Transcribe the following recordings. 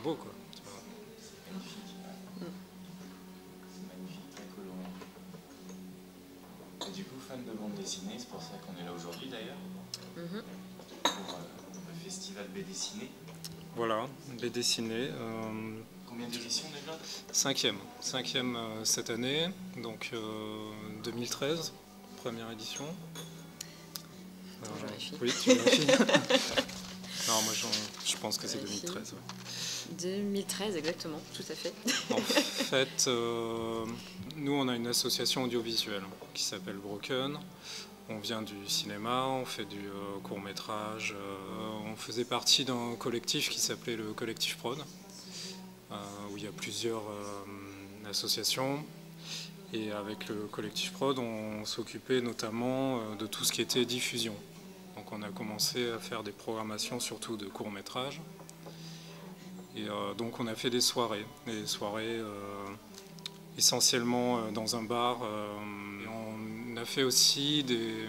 beau, quoi. Magnifique. C'est magnifique, très colorant. Et du coup, fan de bande dessinée, c'est pour ça qu'on est là aujourd'hui d'ailleurs, pour le festival BDessiné. Voilà, BD dessiné. Combien d'éditions déjà? Cinquième cette année, donc 2013, première édition. Attends, je vérifie. Oui, tu vérifies. Non, moi je pense que c'est 2013. Ouais. 2013, exactement, tout à fait. En fait, nous on a une association audiovisuelle qui s'appelle Broken. On vient du cinéma, on fait du court-métrage. On faisait partie d'un collectif qui s'appelait le Collectif Prod, où il y a plusieurs associations. Et avec le Collectif Prod, on s'occupait notamment de tout ce qui était diffusion. Donc on a commencé à faire des programmations, surtout de courts-métrages. Et donc on a fait des soirées essentiellement dans un bar. Et on a fait aussi des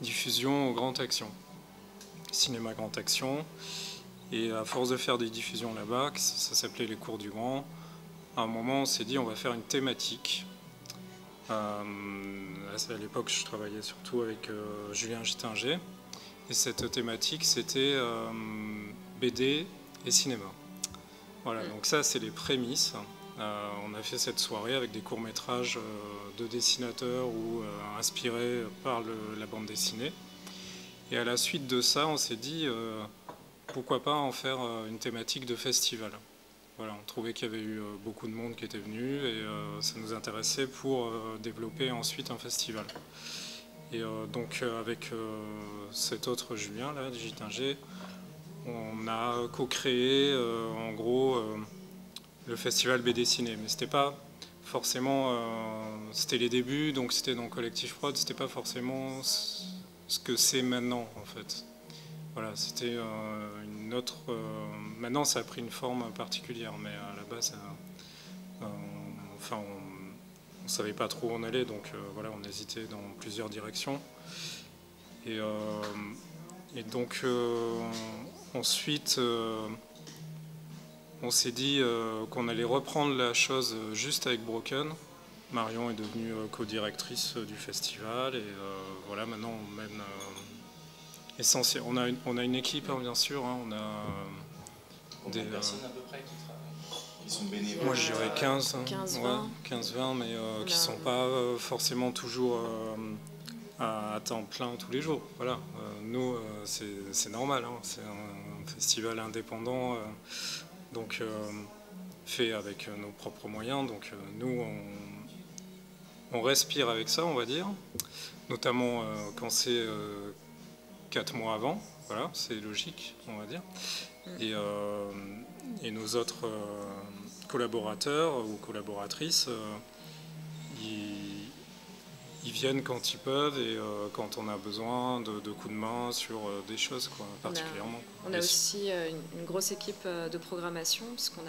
diffusions au Grand Action, cinéma Grand Action. Et à force de faire des diffusions là-bas, ça s'appelait les cours du Grand, à un moment on s'est dit on va faire une thématique. À l'époque je travaillais surtout avec Julien Gittinger. Et cette thématique c'était BD et cinéma. Voilà, donc ça c'est les prémices. On a fait cette soirée avec des courts-métrages de dessinateurs ou inspirés par la bande dessinée. Et à la suite de ça, on s'est dit pourquoi pas en faire une thématique de festival. Voilà, on trouvait qu'il y avait eu beaucoup de monde qui était venu et ça nous intéressait pour développer ensuite un festival. Et donc avec cet autre Julien là, Gittinger, on a co-créé en gros le festival BD Ciné, mais c'était pas forcément, c'était les débuts, donc c'était dans le Collectif Prod, c'était pas forcément ce que c'est maintenant en fait. Voilà, c'était une autre. Maintenant, ça a pris une forme particulière, mais à la base, enfin, on savait pas trop où on allait, donc voilà, on hésitait dans plusieurs directions. Et donc ensuite. On s'est dit qu'on allait reprendre la chose juste avec Broken. Marion est devenue co-directrice du festival et voilà, maintenant on mène essentiel. On a une équipe, hein, bien sûr. Hein, on a Combien de personnes à peu près qui travaillent? Ils sont bénévoles? Moi je dirais 15, 15-20, mais qui ne sont pas forcément toujours à temps plein tous les jours. Voilà. Nous, c'est normal. Hein, c'est un festival indépendant. Donc fait avec nos propres moyens. Donc nous, on respire avec ça, on va dire, notamment quand c'est 4 mois avant. Voilà, c'est logique, on va dire. Et nos autres collaborateurs ou collaboratrices, ils viennent quand ils peuvent et quand on a besoin de coups de main sur des choses, quoi, particulièrement. On a aussi une grosse équipe de programmation, parce qu'on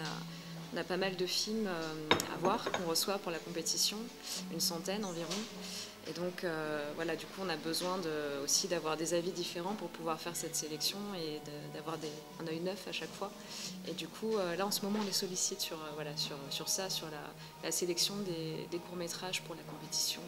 a pas mal de films à voir qu'on reçoit pour la compétition, une centaine environ. Et donc voilà, du coup on a besoin aussi d'avoir des avis différents pour pouvoir faire cette sélection et d'avoir un œil neuf à chaque fois. Et du coup là en ce moment on les sollicite sur ça, sur la sélection des courts-métrages pour la compétition.